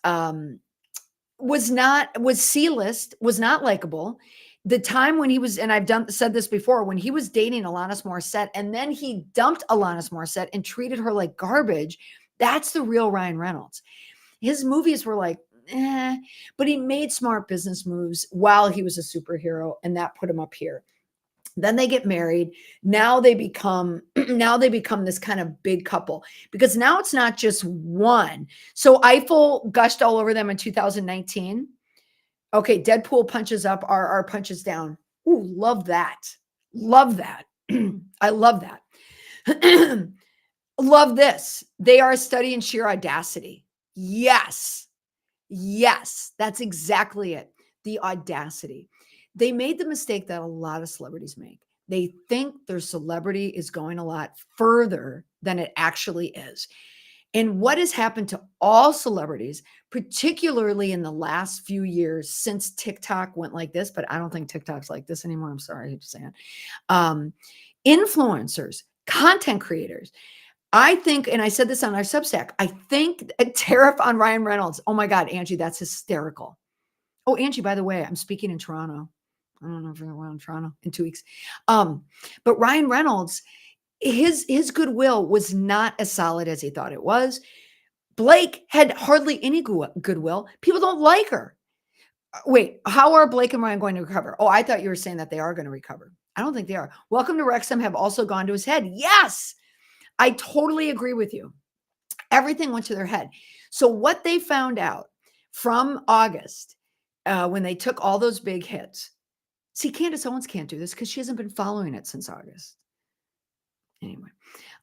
was C-list, was not likable. The time when he was, and I've said this before, when he was dating Alanis Morissette, and then he dumped Alanis Morissette and treated her like garbage, that's the real Ryan Reynolds. His movies were like, but he made smart business moves while he was a superhero, and that put him up here. Then they get married. Now they become this kind of big couple, because now it's not just one. So Eiffel gushed all over them in 2019. Okay, Deadpool punches up, RR punches down. Ooh, love that. Love that. I love that. Love this. They are a study in sheer audacity. Yes. Yes, that's exactly it. The audacity. They made the mistake that a lot of celebrities make. They think their celebrity is going a lot further than it actually is. And what has happened to all celebrities, particularly in the last few years since TikTok went like this, but I don't think TikTok's like this anymore. I'm sorry to say it. Influencers, content creators. I think, and I said this on our Substack, I think a tariff on Ryan Reynolds. Oh my God, Angie, that's hysterical. Oh, Angie, by the way, I'm speaking in Toronto. I don't know if you're around Toronto in 2 weeks. But Ryan Reynolds, his goodwill was not as solid as he thought it was. Blake had hardly any goodwill. People don't like her. Wait, how are Blake and Ryan going to recover? Oh, I thought you were saying that they are going to recover. I don't think they are. Welcome to Wrexham have also gone to his head. Yes. I totally agree with you. Everything went to their head. So what they found out from August, when they took all those big hits, see, Candace Owens can't do this because she hasn't been following it since August. Anyway,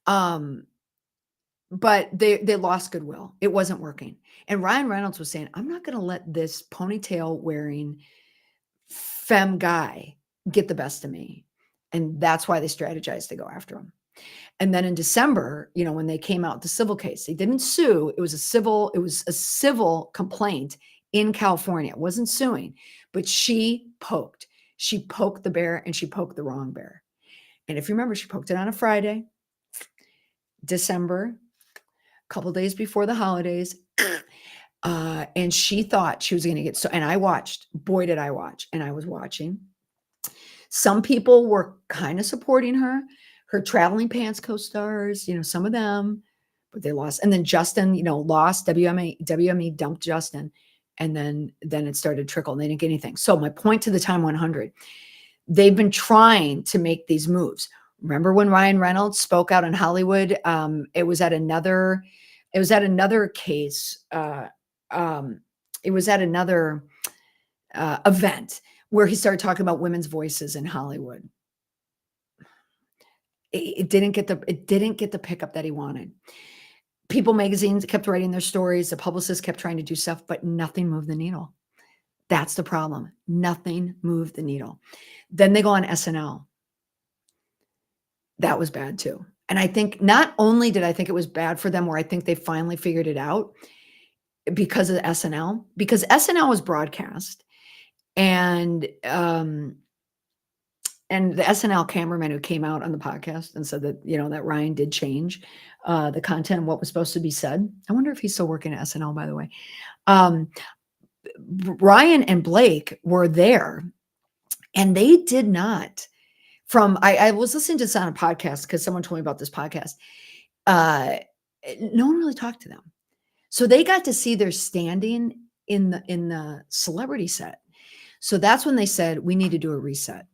but they lost goodwill. It wasn't working. And Ryan Reynolds was saying, I'm not going to let this ponytail wearing femme guy get the best of me. And that's why they strategized to go after him. And then in December, when they came out, the civil case, they didn't sue. It was a civil complaint in California. It wasn't suing, but she poked the bear, and she poked the wrong bear. And if you remember, she poked it on a Friday, December, a couple days before the holidays. And she thought she was going to get and I watched, boy, did I watch. And I was watching. Some people were kind of supporting her traveling pants co-stars, some of them, but they lost. And then Justin, lost. WME dumped Justin. And then it started to trickle and they didn't get anything. So my point to the Time 100, they've been trying to make these moves. Remember when Ryan Reynolds spoke out in Hollywood? It was at another case. It was at another event where he started talking about women's voices in Hollywood. It didn't get the pickup that he wanted. People magazines kept writing their stories. The publicists kept trying to do stuff, but nothing moved the needle. That's the problem. Nothing moved the needle. Then they go on SNL. That was bad too. And I think not only did I think it was bad for them, where I think they finally figured it out because of SNL, because SNL was broadcast, and the SNL cameraman who came out on the podcast and said that, that Ryan did change the content and what was supposed to be said. I wonder if he's still working at SNL, by the way. Ryan and Blake were there, and they did not. I was listening to this on a podcast because someone told me about this podcast. No one really talked to them. So they got to see their standing in the celebrity set. So that's when they said, we need to do a reset.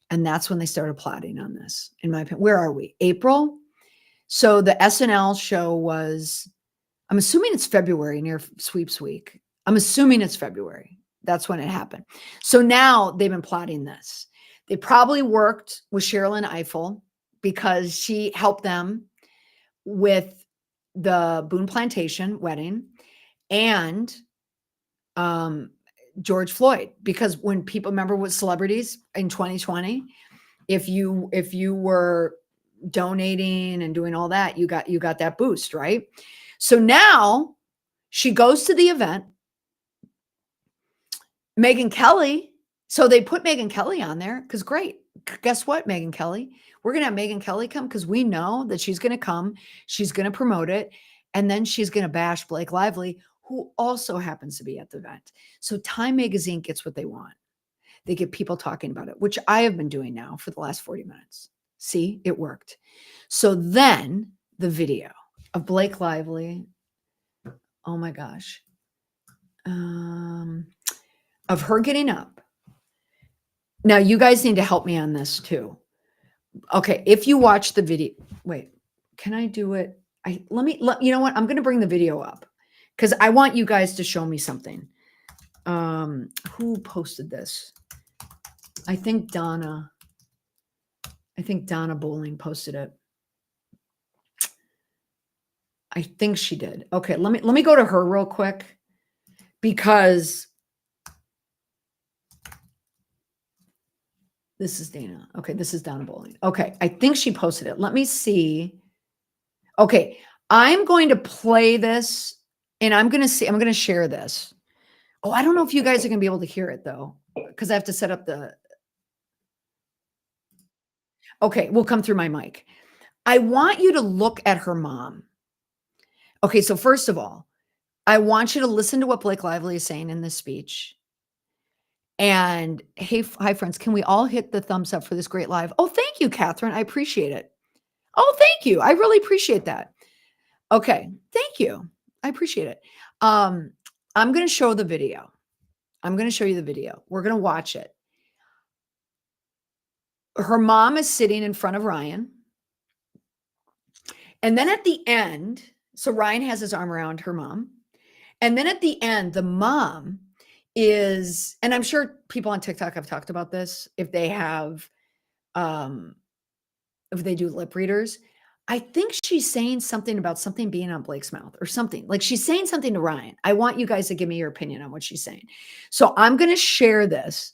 And that's when they started plotting on this, in my opinion. Where are we? April? So the SNL show was, I'm assuming it's February, near Sweeps Week. I'm assuming it's February. That's when it happened. So now they've been plotting this. They probably worked with Sherilyn Eiffel because she helped them with the Boone Plantation wedding and George Floyd, because when people remember with celebrities in 2020, if you were donating and doing all that, you got that boost, right? So now she goes to the event. Megyn Kelly. So they put Megyn Kelly on there because great. Guess what, Megyn Kelly? We're going to have Megyn Kelly come because we know that she's going to come. She's going to promote it. And then she's going to bash Blake Lively, who also happens to be at the event. So Time Magazine gets what they want. They get people talking about it, which I have been doing now for the last 40 minutes. See, it worked. So then the video of Blake Lively, oh my gosh, of her getting up. Now, you guys need to help me on this too. Okay, if you watch the video, wait, can I do it? You know what? I'm going to bring the video up because I want you guys to show me something. Who posted this? I think Donna Bowling posted it. I think she did. Okay, let me go to her real quick because this is Dana. Okay, this is Donna Bowling. Okay, I think she posted it. Let me see. Okay, I'm going to play this and I'm going to share this. Oh, I don't know if you guys are going to be able to hear it though, because I have to set up okay, we'll come through my mic. I want you to look at her mom. Okay, so first of all, I want you to listen to what Blake Lively is saying in this speech. And hey, hi friends, can we all hit the thumbs up for this great live? Oh, thank you, Catherine. I appreciate it. Oh, thank you. I really appreciate that. Okay, thank you. I appreciate it. I'm going to show the video. I'm going to show you the video. We're going to watch it. Her mom is sitting in front of Ryan. And then at the end, so Ryan has his arm around her mom. And then at the end, the mom is, and I'm sure people on TikTok have talked about this, if they have, if they do lip readers, I think she's saying something about something being on Blake's mouth or something. Like she's saying something to Ryan. I want you guys to give me your opinion on what she's saying. So I'm going to share this.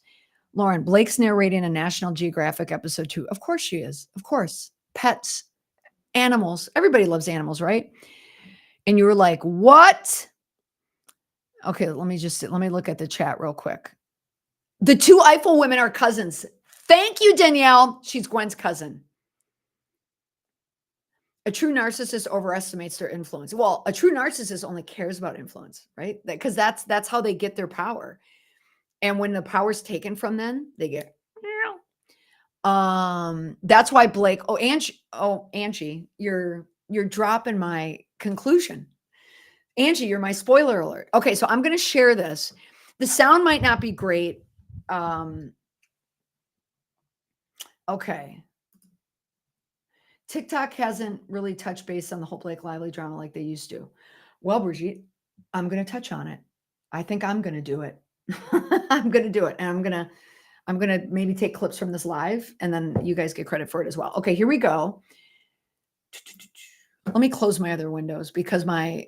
Lauren, Blake's narrating a National Geographic episode 2. Of course she is. Of course. Pets. animals. Everybody loves animals, right? And you were like, what? Okay, let me look at the chat real quick. The two Eiffel women are cousins. Thank you, Danielle. She's Gwen's cousin. A true narcissist overestimates their influence. Well, a true narcissist only cares about influence, right? Because that's how they get their power. And when the power's taken from them, they get that's why Blake, Angie, you're dropping my conclusion. Angie, you're my spoiler alert. Okay, so I'm going to share this. The sound might not be great. Okay. TikTok hasn't really touched base on the whole Blake Lively drama like they used to. Well, Brigitte, I'm going to touch on it. I think I'm going to do it. I'm going to do it. And I'm going to maybe take clips from this live and then you guys get credit for it as well. Okay, here we go. Let me close my other windows because my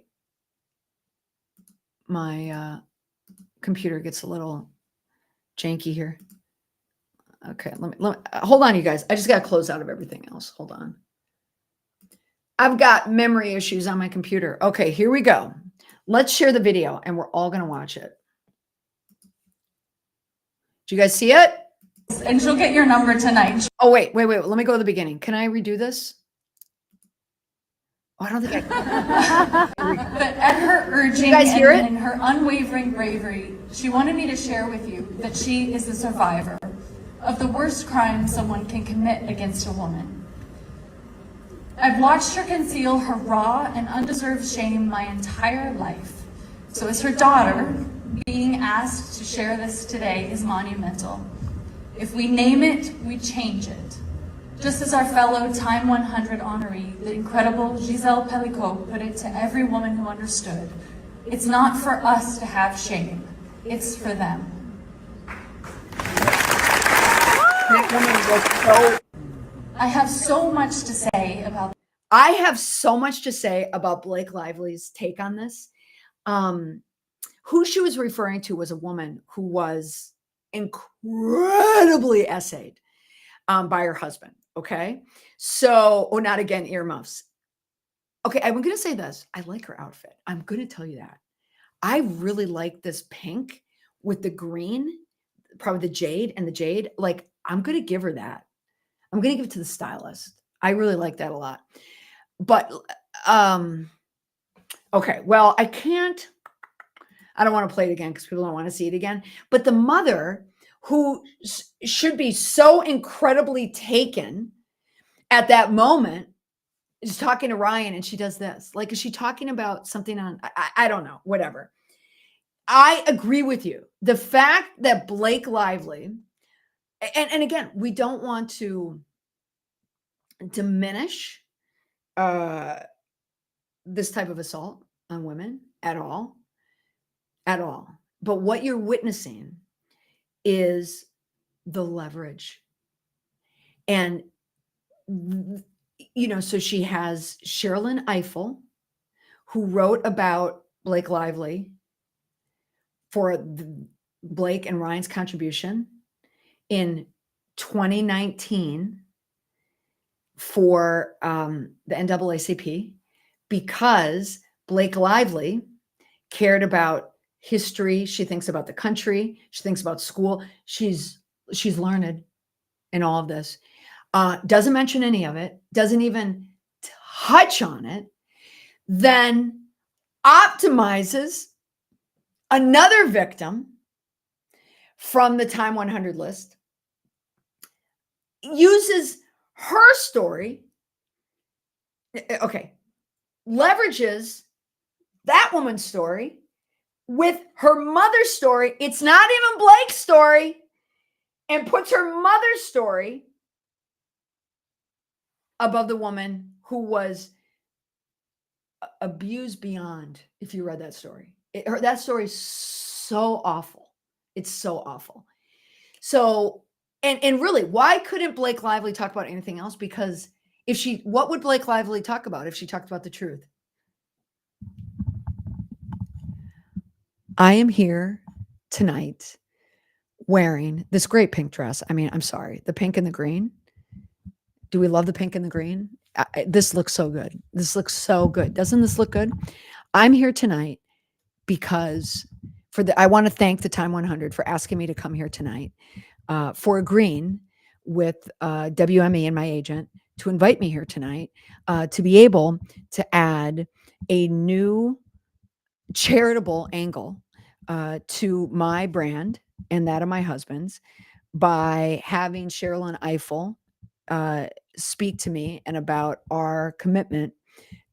computer gets a little janky here. Okay, let me hold on, you guys. I just got to close out of everything else. Hold on. I've got memory issues on my computer. Okay, here we go. Let's share the video and we're all going to watch it. Do you guys see it? And she'll get your number tonight. Oh, wait. Let me go to the beginning. Can I redo this? Oh, I don't think I can. But at her urging you guys hear it? And her unwavering bravery, she wanted me to share with you that she is a survivor of the worst crime someone can commit against a woman. I've watched her conceal her raw and undeserved shame my entire life. So as her daughter, being asked to share this today is monumental. If we name it, we change it. Just as our fellow Time 100 honoree, the incredible Giselle Pellicot, put it to every woman who understood, it's not for us to have shame, it's for them. I have so much to say about Blake Lively's take on this. Who she was referring to was a woman who was incredibly essayed by her husband. Okay. So, not again, earmuffs. Okay. I'm going to say this. I like her outfit. I'm going to tell you that. I really like this pink with the green, probably the jade. Like, I'm going to give her that. I'm going to give it to the stylist. I really like that a lot. But, okay. Well, I don't want to play it again because people don't want to see it again. But the mother who should be so incredibly taken at that moment is talking to Ryan and she does this. Like, is she talking about something on, I don't know, whatever. I agree with you. The fact that Blake Lively, and again, we don't want to diminish this type of assault on women at all. But what you're witnessing is the leverage. And, so she has Sherilyn Eiffel, who wrote about Blake Lively for Blake and Ryan's contribution in 2019 for the NAACP, because Blake Lively cared about history. She thinks about the country. She thinks about school. She's learned in all of this. Doesn't mention any of it. Doesn't even touch on it. Then optimizes another victim from the Time 100 list. Uses her story. Okay. Leverages that woman's story with her mother's story. It's not even Blake's story, and puts her mother's story above the woman who was abused beyond. If you read that story, that story is so awful. It's so awful. So, and really, why couldn't Blake Lively talk about anything else? Because what would Blake Lively talk about if she talked about the truth? I am here tonight wearing this great pink dress. I mean, I'm sorry, the pink and the green. Do we love the pink and the green? This looks so good. This looks so good. Doesn't this look good? I'm here tonight because I want to thank the Time 100 for asking me to come here tonight, for agreeing with WME and my agent to invite me here tonight, to be able to add a new charitable angle to my brand and that of my husband's by having Sherilyn Eiffel speak to me and about our commitment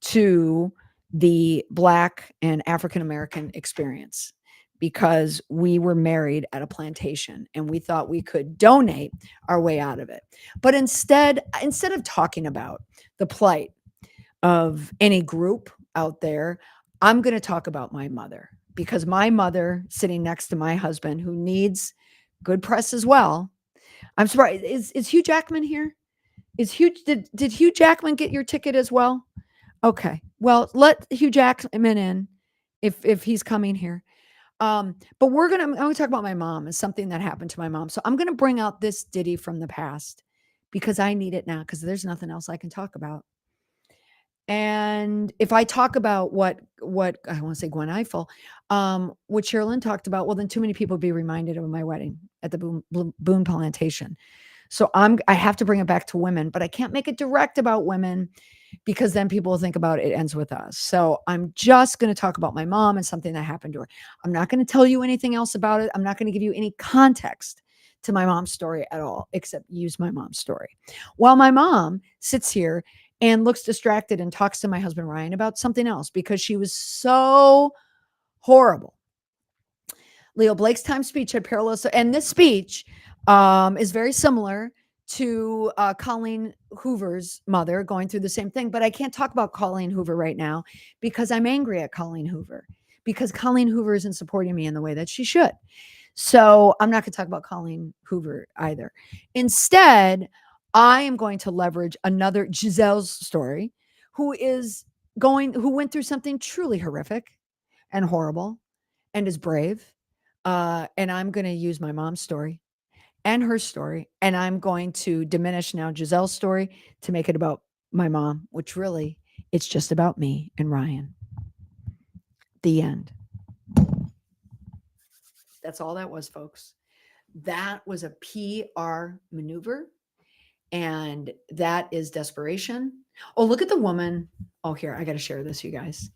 to the Black and African American experience, because we were married at a plantation and we thought we could donate our way out of it. But instead of talking about the plight of any group out there, I'm going to talk about my mother, because my mother, sitting next to my husband, who needs good press as well. I'm surprised. Is Hugh Jackman here? Did Hugh Jackman get your ticket as well? Okay. Well, let Hugh Jackman in if he's coming here. But I'm gonna talk about my mom as something that happened to my mom. So I'm gonna bring out this ditty from the past because I need it now, because there's nothing else I can talk about. And if I talk about what I want to say Gwen Eiffel, what Sherilyn talked about, well, then too many people would be reminded of my wedding at the Boone Plantation. So I have to bring it back to women, but I can't make it direct about women, because then people will think about it ends with us. So I'm just going to talk about my mom and something that happened to her. I'm not going to tell you anything else about it. I'm not going to give you any context to my mom's story at all, except use my mom's story. While my mom sits here and looks distracted and talks to my husband, Ryan, about something else, because she was so horrible. Leo Blake's Time speech had parallels. And this speech is very similar to Colleen Hoover's mother going through the same thing. But I can't talk about Colleen Hoover right now because I'm angry at Colleen Hoover, because Colleen Hoover isn't supporting me in the way that she should. So I'm not going to talk about Colleen Hoover either. Instead, I am going to leverage another Giselle's story, who went through something truly horrific and horrible and is brave. And I'm going to use my mom's story and her story, and I'm going to diminish now Giselle's story to make it about my mom, which really, it's just about me and Ryan. The end. That's all that was, folks. That was a PR maneuver, and that is desperation. Oh, look at the woman. Oh, here, I got to share this, you guys.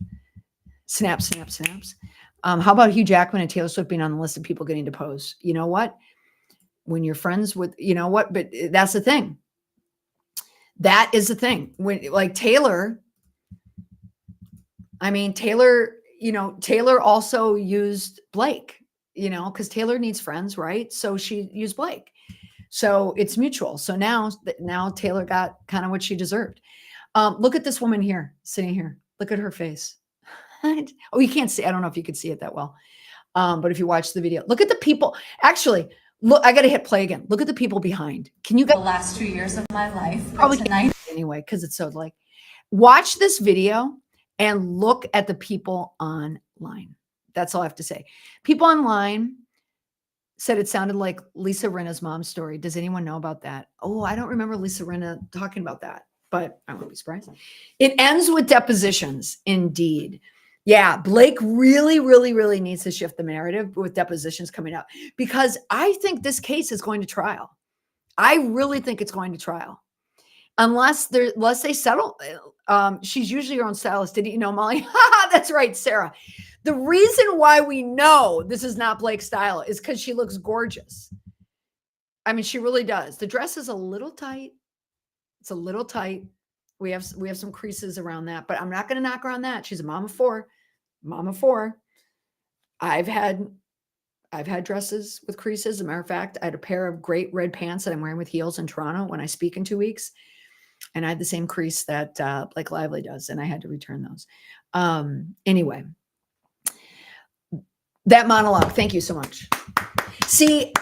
Snaps. How about Hugh Jackman and Taylor Swift being on the list of people getting to pose? You know what? When you're friends with, you know what? But that's the thing. That is the thing. When, like, Taylor, Taylor also used Blake, because Taylor needs friends, right? So she used Blake. So it's mutual. So now Taylor got kind of what she deserved. Look at this woman here, sitting here. Look at her face. Oh, you can't see. I don't know if you could see it that well. But if you watch the video, look at the people. Actually, look, I got to hit play again. Look at the people behind. Can you guys? The last 2 years of my life. Probably Tonight. Anyway, because it's so like, watch this video and look at the people online. That's all I have to say. People online said it sounded like Lisa Rinna's mom's story. Does anyone know about that? Oh, I don't remember Lisa Rinna talking about that, but I won't be surprised. It ends with depositions. Indeed. Yeah, Blake really, really, really needs to shift the narrative with depositions coming up, because I think this case is going to trial. I really think it's going to trial. Unless they settle. She's usually her own stylist. Did you know, Molly? That's right, Sarah. The reason why we know this is not Blake's style is because she looks gorgeous. I mean, she really does. The dress is a little tight. It's a little tight. We have some creases around that, but I'm not going to knock her on that. She's a mom of four. I've had dresses with creases. As a matter of fact, I had a pair of great red pants that I'm wearing with heels in Toronto when I speak in 2 weeks. And I had the same crease that Blake Lively does, and I had to return those. Anyway, that monologue. Thank you so much. See,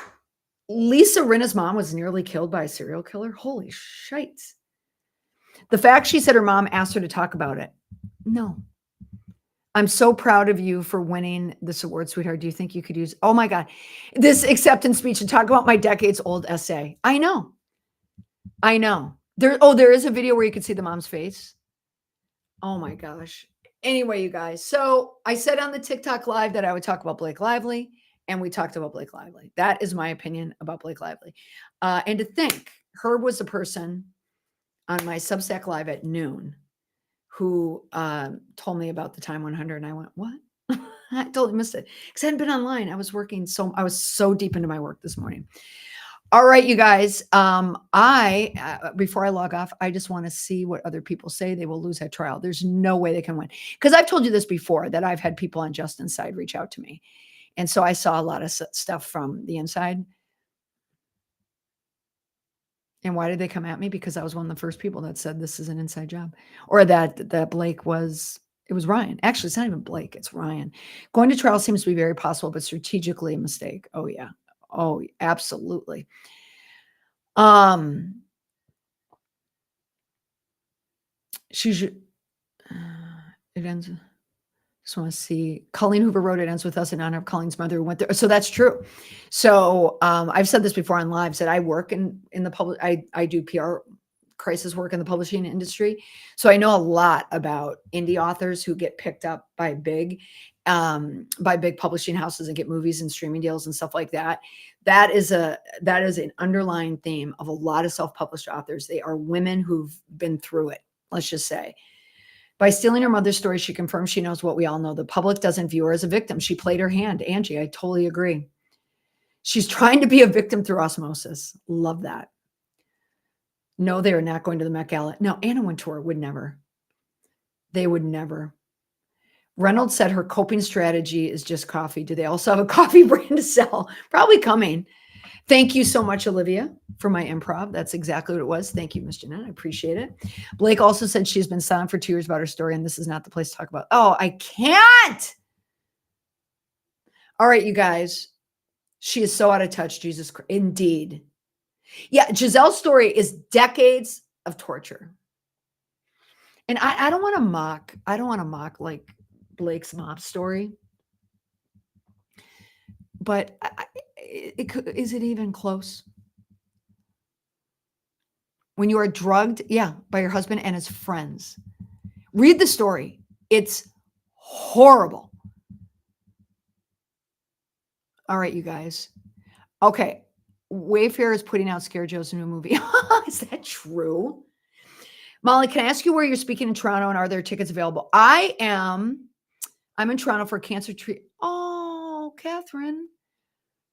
Lisa Rinna's mom was nearly killed by a serial killer. Holy shite. The fact she said her mom asked her to talk about it. No. I'm so proud of you for winning this award, sweetheart. Do you think you could use, oh my God, this acceptance speech and talk about my decades old essay? I know. There is a video where you can see the mom's face. Oh my gosh. Anyway, you guys. So I said on the TikTok live that I would talk about Blake Lively, and we talked about Blake Lively. That is my opinion about Blake Lively. And to think, Herb was the person on my Substack live at noon who told me about the Time 100, and I went, what? I totally missed it because I hadn't been online. I was so deep into my work this morning. All right, you guys. Before I log off, I just want to see what other people say. They will lose at trial. There's no way they can win. Because I've told you this before, that I've had people on Justin's side reach out to me. And so I saw a lot of stuff from the inside. And why did they come at me? Because I was one of the first people that said this is an inside job. Or that Blake was, it was Ryan. Actually, it's not even Blake, it's Ryan. Going to trial seems to be very possible, but strategically a mistake. Oh, yeah. Oh, absolutely. She should. It ends. Just want to see. Colleen Hoover wrote, it ends with us in honor of Colleen's mother who went there. So that's true. So I've said this before on lives that I work in the public. I do PR crisis work in the publishing industry. So I know a lot about indie authors who get picked up by big publishing houses and get movies and streaming deals and stuff like that. That is an underlying theme of a lot of self-published authors. They are women who've been through it, let's just say. By stealing her mother's story, she confirms she knows what we all know. The public doesn't view her as a victim. She played her hand. Angie, I totally agree. She's trying to be a victim through osmosis. Love that. No, they are not going to the Met Gala. No, Anna Wintour would never. They would never. Reynolds said her coping strategy is just coffee. Do they also have a coffee brand to sell? Probably coming. Thank you so much, Olivia, for my improv. That's exactly what it was. Thank you, Miss Jeanette. I appreciate it. Blake also said she's been silent for 2 years about her story, and this is not the place to talk about. Oh, I can't. All right, you guys. She is so out of touch. Jesus Christ. Indeed. Yeah, Giselle's story is decades of torture. And I don't want to mock like Blake's mob story. But is it even close? When you are drugged, by your husband and his friends. Read the story. It's horrible. All right, you guys. Okay. Wayfair is putting out Scare Joe's new movie. Is that true? Molly, can I ask you where you're speaking in Toronto, and are there tickets available? I'm in Toronto for cancer treatment. Oh, Catherine.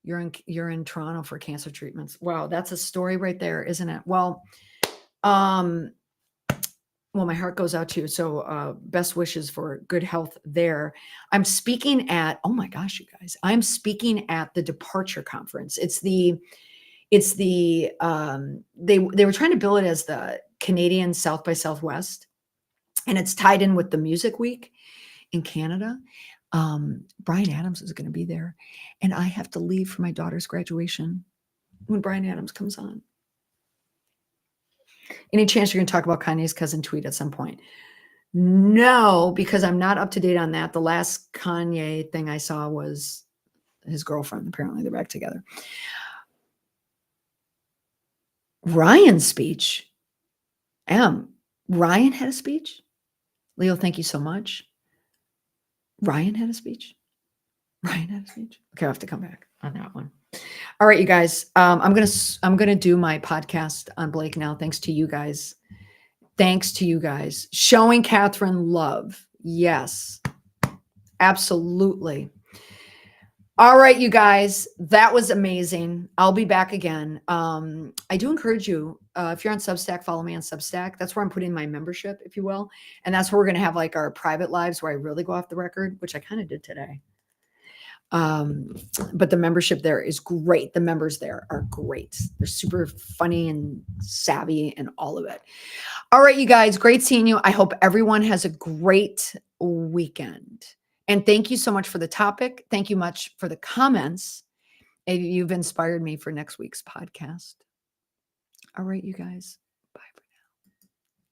You're in Toronto for cancer treatments. Wow, that's a story right there, isn't it? Well, my heart goes out to you. So best wishes for good health there. I'm speaking at, oh my gosh, you guys, I'm speaking at the Departure Conference. They were trying to bill it as the Canadian South by Southwest, and it's tied in with the Music Week in Canada. Bryan Adams is going to be there, and I have to leave for my daughter's graduation when Bryan Adams comes on. Any chance you're going to talk about Kanye's cousin tweet at some point? No, because I'm not up to date on that. The last Kanye thing I saw was his girlfriend. Apparently they're back together. Ryan's speech. Ryan had a speech? Leo, thank you so much. Ryan had a speech? Okay, I have to come back on that one. All right, you guys. I'm gonna do my podcast on Blake now. Thanks to you guys. Showing Catherine love. Yes, absolutely. All right, you guys. That was amazing. I'll be back again. I do encourage you, if you're on Substack, follow me on Substack. That's where I'm putting my membership, if you will. And that's where we're gonna have like our private lives where I really go off the record, which I kind of did today. But the membership there is great. The members there are great. They're super funny and savvy and all of it. All right, you guys, great seeing you. I hope everyone has a great weekend. And thank you so much for the topic. Thank you much for the comments. You've inspired me for next week's podcast. All right, you guys.